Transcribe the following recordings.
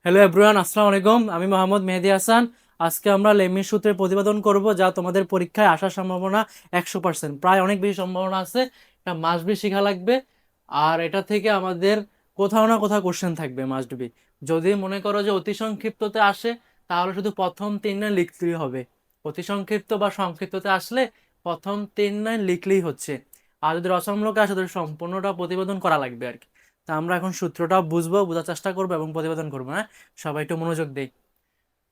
Hello everyone, আসসালামু আলাইকুম। আমি মোহাম্মদ মেহেদী হাসান। আজকে আমরা লেমির সূত্রের প্রতিপাদন করব, যা তোমাদের পরীক্ষায় আসার সম্ভাবনা 100%, প্রায় অনেক বেশি সম্ভাবনা আছে। এটা মাস্ট বি শেখা লাগবে। আর এটা থেকে আমাদের কোথাও না কোথাও কোশ্চেন থাকবে, মাস্ট বি। যদি মনে করো যে অতি সংক্ষিপ্ততে আসে, তাহলে শুধু প্রথম 3 লাইন লিখতেই হবে। অতি সংক্ষিপ্ত বা সংক্ষিপ্ততে আসলে প্রথম 3 লাইন লিখলেই হচ্ছে। আর যদি রচনামূলক আসে, তাহলে সম্পূর্ণটা প্রতিপাদন করা লাগবে আর কি। তা আমরা এখন সূত্রটা বুঝবো, বোঝার চেষ্টা করবো এবং প্রতিপাদন করবো। হ্যাঁ, সবাই একটু মনোযোগ দেই।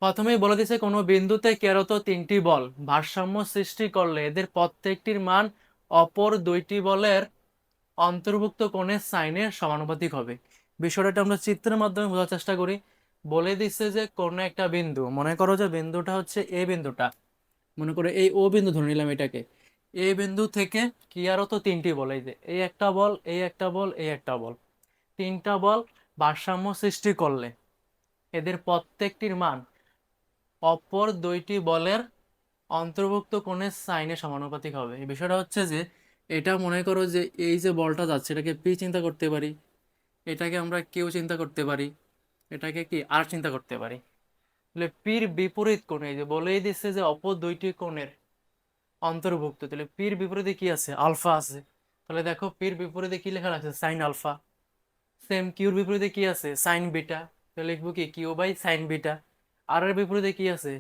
প্রথমেই বলে দিছে, কোনো বিন্দুতে কেরত 3টি বল ভারসাম্য সৃষ্টি করলে এদের প্রত্যেকটির মান অপর 2টি বলের অন্তর্ভুক্ত কোণের সাইনের সমানুপাতিক হবে। বিষয়টা আমরা চিত্রের মাধ্যমে বোঝার চেষ্টা করি। বলে দিচ্ছে যে কোনো একটা বিন্দু, মনে করো যে বিন্দুটা হচ্ছে এ বিন্দুটা, মনে করো এই ও বিন্দু ধরে নিলাম এটাকে। এই বিন্দু থেকে কি আরো তো 3টি বল, এই যে এই একটা বল, এই একটা বল, এই একটা বল, 3টা বল ভারসাম্য সৃষ্টি করলে এদের প্রত্যেকটির মান অপর 2টি বলের অন্তর্ভুক্ত কোণের সাইনের সমানুপাতিক হবে। এই বিষয়টা হচ্ছে যে, এটা মনে করো যে এই যে বলটা যাচ্ছে, এটাকে পি চিন্তা করতে পারি, এটাকে আমরা কিউ চিন্তা করতে পারি, এটাকে কি আর চিন্তা করতে পারি। তাহলে পির বিপরীত কোণে, এই যে বলেই দিচ্ছে যে অপর 2টি কোণের অন্তর্ভুক্ত, তাহলে পির বিপরীতে কি আছে? আলফা আছে। তাহলে দেখো পির বিপরীতে কি লেখা আছে? Sine alpha. সেম কিউর বিপরীতে কি আছে? Sine beta. তো লিখবো কি? Q by sine beta. আর এর বিপরীতে কি আছে?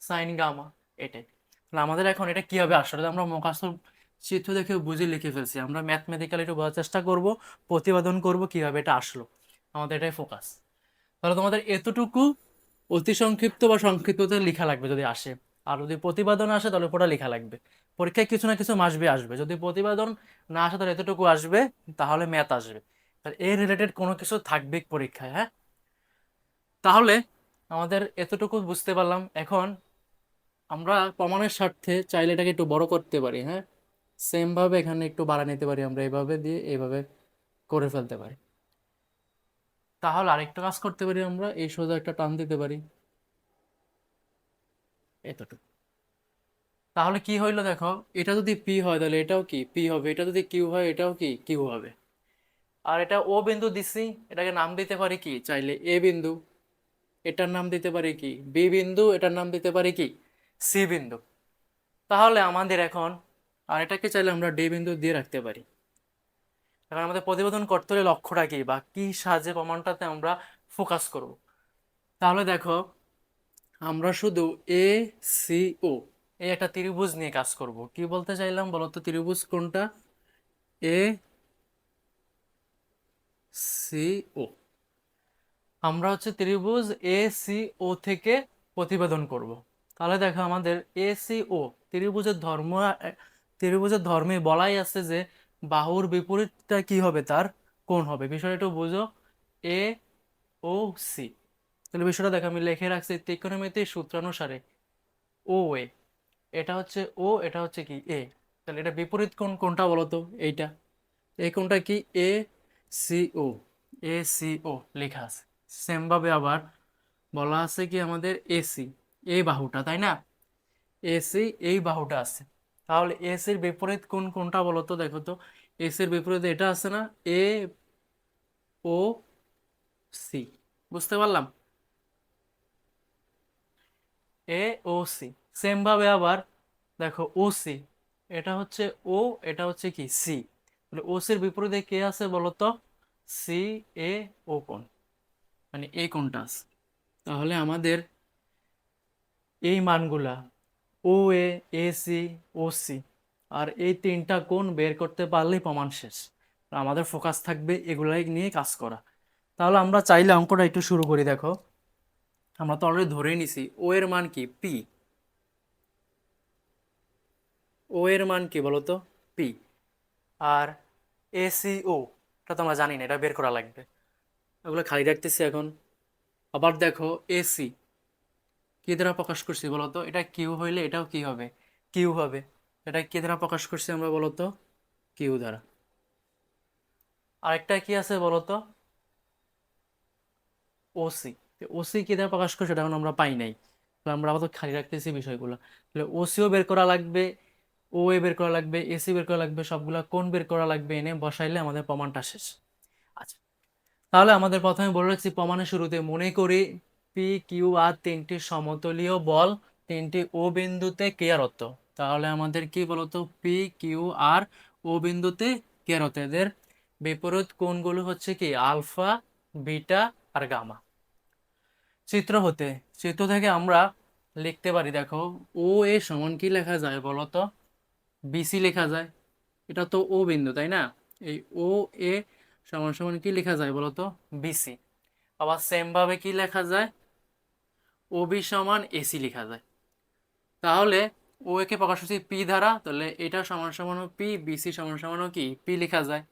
Sine gamma. এটাই। তাহলে আমাদের এখন এটা কি হবে? আসলে আমরা মুখস্থ চিত্র দেখে বুঝে লিখে ফেলছি, আমরা ম্যাথমেটিক্যালি একটু বোঝার চেষ্টা করব, প্রতিপাদন করব কিভাবে এটা আসলো। আমাদের এটাই ফোকাস। তাহলে তোমাদের এতটুকু অতি সংক্ষিপ্ত বা সংক্ষিপ্ততে লেখা লাগবে যদি আসে। আর যদি প্রতিপাদন আসে, তাহলে পুরো লেখা লাগবে। পরীক্ষায় কিছু না কিছু আসবে আসবে। যদি প্রতিপাদন না আসে, তাহলে এতটুকু আসবে, তাহলে ম্যাথ আসবে। তাহলে এর রিলেটেড কোনো কিছু থাকবে পরীক্ষায়। হ্যাঁ, তাহলে আমাদের এতটুকু বুঝতে পারলাম। এখন আমরা প্রমাণের স্বার্থে চাইলে এটাকে একটু বড় করতে পারি। হ্যাঁ, সেম ভাবে এখানে একটু বাড়া নিতে পারি, আমরা এইভাবে দিয়ে এইভাবে করে ফেলতে পারি। তাহলে আরেকটা কাজ করতে পারি, আমরা এই সোজা একটা টান দিতে পারি, এতটুকু। তাহলে কি হইলো দেখো, এটা যদি পি হয়, তাহলে এটাও কি পি হবে, এটা যদি কিউ হয়, এটাও কি কিউ হবে। আর এটা ও বিন্দু দিছি, এটাকে নাম দিতে পারি কি চাইলে এ বিন্দু, এটার নাম দিতে পারি কি বি বিন্দু, এটার নাম দিতে পারি কি সি বিন্দু। তাহলে আমাদের এখন, আর এটাকে চাইলে আমরা ডি বিন্দু দিয়ে রাখতে পারি। এখন আমাদের প্রতিবেদন করতে হলে লক্ষ্যটা কি, বা কি সাহায্যে প্রমাণটাতে আমরা ফোকাস করব। তাহলে দেখো, আমরা শুধু এ সি ও এই একটা ত্রিভুজ নিয়ে কাজ করব। কি বলতে চাইলাম বলতো? ত্রিভুজ কোনটা? এ সি ও। আমরা হচ্ছে ত্রিভুজ এ সি ও থেকে প্রতিবেদন করব। তাহলে দেখো, আমাদের এ সি ও ত্রিভুজের ধর্ম, ত্রিভুজের ধর্মে বলাই আছে যে বাহুর বিপরীতটা কি হবে? তার কোণ হবে। বিষয়টা একটু বুঝো। এ ও সি, তাহলে বিষয়টা দেখো আমি লিখে রাখছি ত্রিকোণমিতির সূত্রানুসারে ও এ, এটা হচ্ছে ও, এটা হচ্ছে কি এ। তাহলে এটা বিপরীত কোণ কোনটা বলো তো? এইটা। এই কোণটা কি? A C O. A C ও লেখা আছে। সেম ভাবে আবার বলা আছে কি আমাদের এসি, এই বাহুটা, তাই না? এসি এই বাহুটা আছে। তাহলে এসির বিপরীত কোণ কোনটা বলো তো? দেখো তো, এসির বিপরীতে এটা আছে না, এ ও সি। বুঝতে পারলাম? এ ও সি। সেম ভাবে আবার দেখো ও সি, এটা হচ্ছে ও, এটা হচ্ছে কি সি। তাহলে ও সির বিপরীতে কে আছে বলো তো? সি এ ও কোণ, মানে এই কোণটা আছে। তাহলে আমাদের এই মানগুলা ও এ, এ সি, ও সি, আর এই 3টা কোণ বের করতে পারলেই প্রমাণ শেষ। আর আমাদের ফোকাস থাকবে এগুলাই নিয়ে কাজ করা। তাহলে আমরা চাইলে অঙ্কটা একটু শুরু করি। দেখো, আমরা তো অলরেডি ধরেই নিছি ও এর মান কি পি। ও এর মান কি বলতো? পি। আর এসিও, এটা তো আমরা জানি না, এটা বের করা লাগবে। ওগুলো খালি রাখতেছি এখন। আবার দেখো এসি কি দ্বারা প্রকাশ করছি বলতো? এটা কিউ হইলে এটাও কি হবে? কিউ হবে। এটা কি দ্বারা প্রকাশ করছি আমরা বলতো? কিউ দ্বারা। আরেকটা কি আছে বলতো? ওসি। ওসি কি দ্বারা প্রকাশ করছে, এটা এখন আমরা পাই নাই। তো আমরা আবার খালি রাখতেছি বিষয়গুলো। তাহলে ওসিও বের করা লাগবে, ও এ বের করা লাগবে, এসি বের করা লাগবে, সবগুলা কোণ বের করা লাগবে, এনে বসাইলে আমাদের প্রমাণটা শেষ। আচ্ছা, তাহলে আমাদের প্রথমে বলে রাখছি প্রমাণের শুরুতে, মনে করি পি কিউ আর তিনটি সমতলীয় বল তিনটি ও বিন্দুতে ক্রিয়ারত। তাহলে আমাদের কি বলতো, পি কিউ আর ও বিন্দুতে ক্রিয়ারত, এদের বিপরীত কোণগুলো হচ্ছে কি আলফা, বিটা আর গামা। চিত্র থেকে আমরা লিখতে পারি, দেখো ও এ সমান কি লেখা যায় বলতো, বিসি লেখা যায়। এটা তো ও বিন্দু তাই না, এই ও এ সমান সমান কি লেখা যায় বলতো, বিসি। আবার সেম ভাবে কি লেখা যায়, ও বি সমান এসি লেখা যায়। তাহলে ও একে প্রকাশ হচ্ছে পি দ্বারা, তাহলে এটা সমান সমান পি, বিসি সমান সমান কি পি লেখা যায়।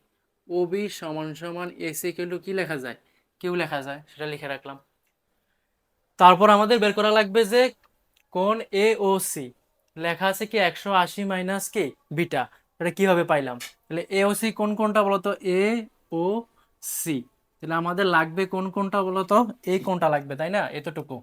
ও বি সমান সমান এসি কিন্তু কি লেখা যায়, কিউ লেখা যায়, সেটা লিখে রাখলাম। তারপর আমাদের বের করা লাগবে যে কোণ এ ও সি লেখা আছে কি 180 মাইনাস কি বিটা, এটা কিভাবে পাইলাম। তাহলে এ ও সি কোন কোনটা বলতো, এ ও সি। তাহলে আমাদের লাগবে কোন কোনটা বলতো, এই কোনটা লাগবে তাই না, এতটুকু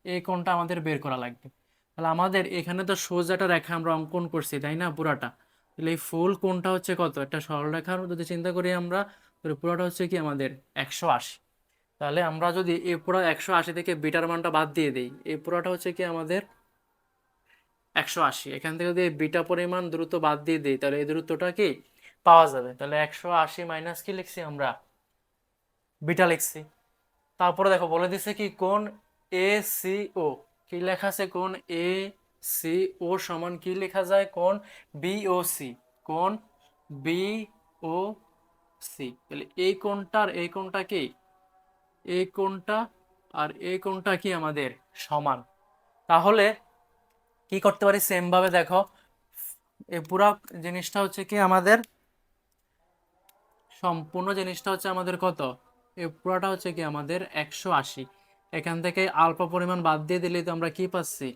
এই কোনটা আমাদের বের করা লাগবে। তাহলে আমাদের এখানে তো সোজাটা রেখা আমরা অঙ্কন করছি তাই না পুরাটা, তাহলে এই ফুল কোনটা হচ্ছে কত, একটা সরলরেখার যদি চিন্তা করি আমরা, তাহলে পুরোটা হচ্ছে কি আমাদের 180। তাহলে আমরা যদি এই পুরো 180 থেকে বিটার মানটা বাদ দিয়ে দিই, এই পুরোটা হচ্ছে কি আমাদের 180। এখান থেকে যদি বিটা পরিমাণ দ্রুত বাদ দিয়ে দিই, তাহলে এই দূরত্বটা কি পাওয়া যাবে। তাহলে 180 মাইনাস কি লিখছি আমরা, বিটা লিখছি। তারপরে দেখো বলে দিছে কি কোণ এ সি ও, কি লেখা আছে, কোণ এ সি ও সমান কি লেখা যায়, কোণ বি ও সি, কোণ বি ও সি। তাহলে এই কোণটার এই কোণটা কি, এই কোণটা আর এই কোণটা কি আমাদের সমান। তাহলে কি করতে পারি, সেম ভাবে দেখো এই পুরো জিনিসটা হচ্ছে কি আমাদের, সম্পূর্ণ জিনিসটা হচ্ছে আমাদের কত, এই পুরোটা হচ্ছে কি আমাদের 180। এখান থেকে আলফা পরিমাণ বাদ দিয়ে দিলেই তো আমরা কি পাচ্ছি,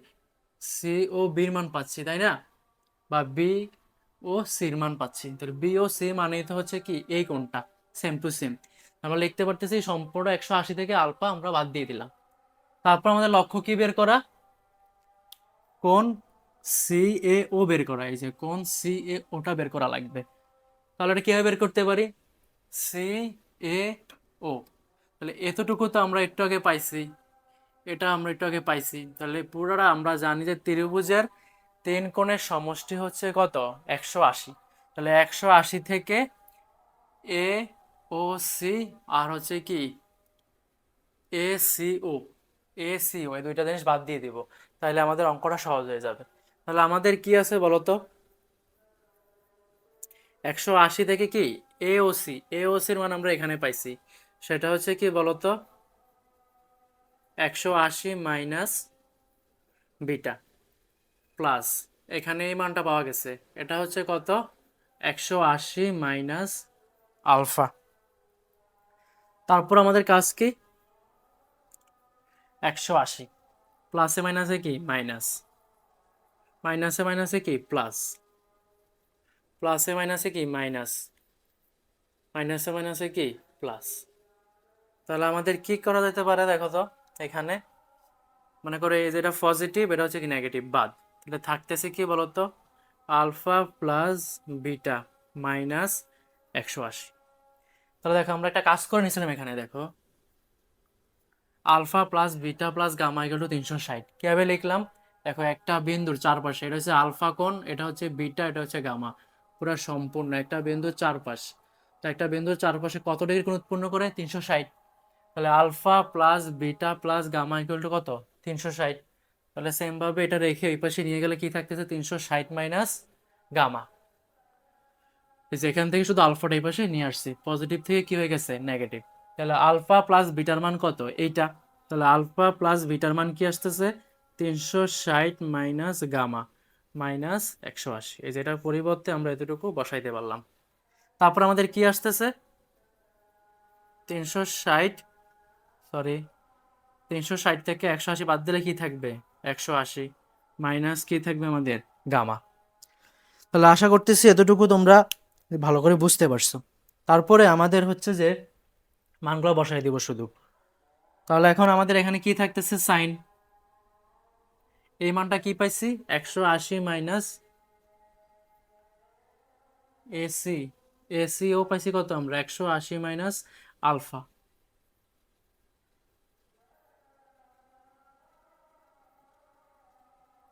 সি ও বির মান পাচ্ছি তাই না, বা বি ও সির মান পাচ্ছি। তাহলে বি ও সি মানেই তো হচ্ছে কি এই কোণটা, সেম টু সেম। আমরা লিখতে পারতেছি সম্পূর্ণ 180 থেকে আলফা আমরা বাদ দিয়ে দিলাম। তারপর আমাদের লক্ষ্য কি বের করা, কোণ সি এ ও বের করা, এই যে কোণ সি এ ওটা বের করা লাগবে। তাহলে এটা কিভাবে বের করতে পারি, সি এ ও, তাহলে এতটুকু তো আমরা একটু আগে পাইছি, এটা আমরা একটু আগে পাইছি। তাহলে পুরোটা আমরা জানি যে ত্রিভুজের তিন কোণের সমষ্টি হচ্ছে কত, 180। তাহলে 180 থেকে এ ও সি আর হচ্ছে কি A C O, A C ও, এই দুইটা জিনিস বাদ দিয়ে দিব, তাহলে আমাদের অঙ্কটা সহজ হয়ে যাবে। তাহলে আমাদের কি আছে বলতো, 180 থেকে কি এ ও সি, এ ও সির মান আমরা এখানে পাইছি, সেটা হচ্ছে কি বলতো 180 মাইনাস বিটা প্লাস, এখানে এই মানটা পাওয়া গেছে, এটা হচ্ছে কত 180 মাইনাস আলফা। তারপর আমাদের কাজ কি, 180 প্লাসে মাইনাসে কি মাইনাস, মাইনাসে মাইনাসে কি প্লাস, প্লাসে মাইনাসে কি মাইনাস, মাইনাসে মাইনাসে কি প্লাস। তাহলে আমাদের কি করা যেতে পারে দেখো তো, এখানে মনে করো এই যেটা পজিটিভ এটা হচ্ছে কি নেগেটিভ বাদ, তাহলে থাকতেছে কি বলতো আলফা প্লাস বিটা মাইনাস 180। তাহলে দেখো আমরা একটা কাজ করে নিয়েছিলাম এখানে, দেখো alpha plus beta plus gamma equal to 360 কিভাবে লিখলাম, দেখো একটা বিন্দুর চারপাশে, এটা হচ্ছে আলফা কোণ, এটা হচ্ছে বিটা, এটা হচ্ছে গামা, পুরো সম্পূর্ণ একটা বিন্দুর চারপাশ। তো একটা বিন্দুর চারপাশে কত ডিগ্রি কোণ উৎপন্ন করে, 360। তাহলে alpha plus beta plus gamma equal to কত, 360। তাহলে সেম ভাবে এটা রেখে ওই পাশে নিয়ে গেলে কি থাকতেছে, 360 মাইনাস গামা। এখান থেকে শুধু আলফাটা এই পাশে নিয়ে আসছি, পজিটিভ থেকে কি হয়ে গেছে নেগেটিভ। তাহলে আলফা প্লাস বিটার মান কত, এইটা। তাহলে আলফা প্লাস বিটার মান কি আসতেছে, 360 মাইনাস গামা মাইনাস 180। এই যেটার পরিবর্তে আমরা এতটুকু বসাইতে পারলাম। তারপর আমাদের কি আসতেছে, 360, সরি 360 থেকে 180 বাদ দিলে কি থাকবে, 180 মাইনাস কি থাকবে আমাদের গামা। তাহলে আশা করতেছি এতটুকু তোমরা ভালো করে বুঝতে পারছো। তারপরে আমাদের হচ্ছে যে মানগুলো বসাই দিব শুধু। তাহলে এখন আমাদের এখানে কি থাকতেছে, সাইন, এই মানটা কি পাইছি 180 মাইনাস এসি, এসি ও পাইছি কত আমরা 180 মাইনাস আলফা।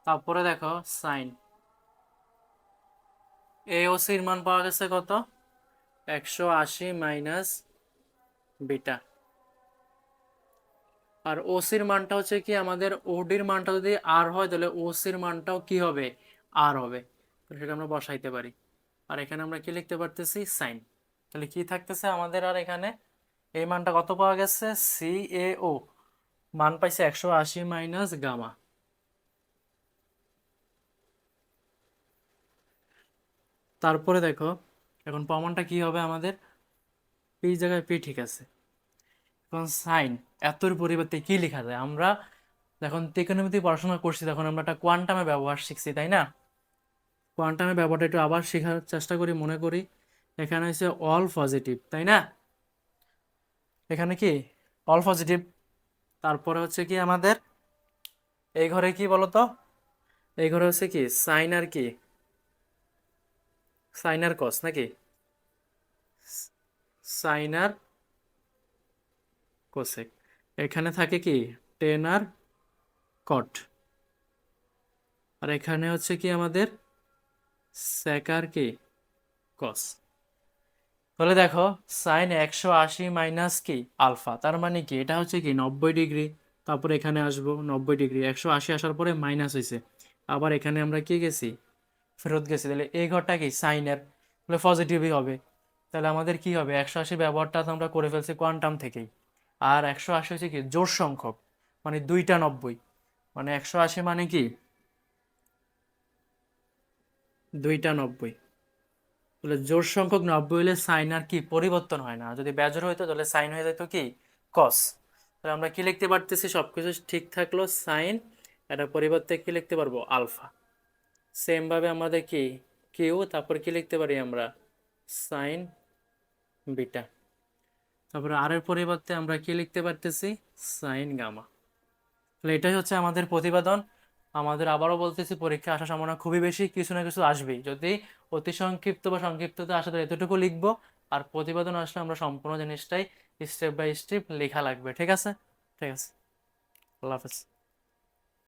তারপরে দেখো সাইন, এওসির মান পাওয়া গেছে কত, 180 মাইনাস বিটা। আর ওসির মানটা হচ্ছে কি, আমাদের ওডির মানটা যদি আর হয় তাহলে ওসির মানটাও কি হবে, আর হবে। তো সেটা আমরা বসাইতে পারি। আর এখানে আমরা কি লিখতে পারতেছি, সাইন। তাহলে কি থাকতেছে আমাদের, আর এখানে এই মানটা কত পাওয়া গেছে, সি এ ও মান পাইছে 180 মাইনাস গামা। তারপরে দেখো এখন প্রমাণটা কি হবে আমাদের, পি জায়গায় পি ঠিক আছে। এখন সাইন, এতর পরিবর্তে কি লেখা যায়, আমরা যখন ত্রিকোণমিতি পড়াশোনা করছি তখন আমরা একটা কোয়ান্টামে ব্যবহার শিখছি, তাই না? কোয়ান্টামের ব্যবহারটা একটু আবার শেখার চেষ্টা করি, মনে করি। এখানে হচ্ছে অল পজিটিভ, তাই না? এখানে কি অল পজিটিভ। তারপরে হচ্ছে কি আমাদের এই ঘরে কি বলতো, এই ঘরে হচ্ছে কি সাইন আর কি, সাইন আর কস নাকি, সাইন আর কোসেক। এখানে থাকে কি টেন আর কট। আর এখানে হচ্ছে কি আমাদের সেক আর কি কস। তাহলে দেখো সাইন 180 মাইনাস কি আলফা, তার মানে কি এটা হচ্ছে কি 90 ডিগ্রি। তারপরে এখানে আসবো 90 ডিগ্রি, 180 আসার পরে মাইনাস হয়েছে, আবার এখানে আমরা কি গেছি, ফেরত গেছি। তাহলে এই ঘরটা কি সাইনের, তাহলে পজিটিভই হবে। তাহলে আমাদের কি হবে, 180 ব্যবহারটা তো আমরা করে ফেলছি কোয়ান্টাম থেকেই। আর 180 হচ্ছে কি জোড় সংখ্যক, মানে দুইটা 90, মানে 180 মানে কি দুইটা 90। তাহলে জোড় সংখ্যক 90 হলে সাইন আর কি পরিবর্তন হয় না, যদি বেজোড় হইতো তাহলে সাইন হয়ে যেত কি কস। তাহলে আমরা কি লিখতে পারতেছি, সবকিছু ঠিক থাকলো সাইন, এটা পরিবর্তে কি লিখতে পারবো আলফা। সেম ভাবে আমাদের কি কিউ, তারপর কি লিখতে পারি আমরা সাইন বিটা। তারপরে আর এর পরিবর্তে আমরা কি লিখতে পারতেছি সাইন গামা। তাহলে এটাই হচ্ছে আমাদের প্রতিবেদন। আমাদের আবারও বলতেছি পরীক্ষা আসার সম্ভাবনা খুবই বেশি, কিছু না কিছু আসবেই। যদি অতি সংক্ষিপ্ত বা সংক্ষিপ্ততে আসে তাহলে এতটুকু লিখবো, আর প্রতিবেদন আসলে আমরা সম্পূর্ণ জিনিসটাই স্টেপ বাই স্টেপ লেখা লাগবে। ঠিক আছে, ঠিক আছে, আল্লাহ হাফেজ।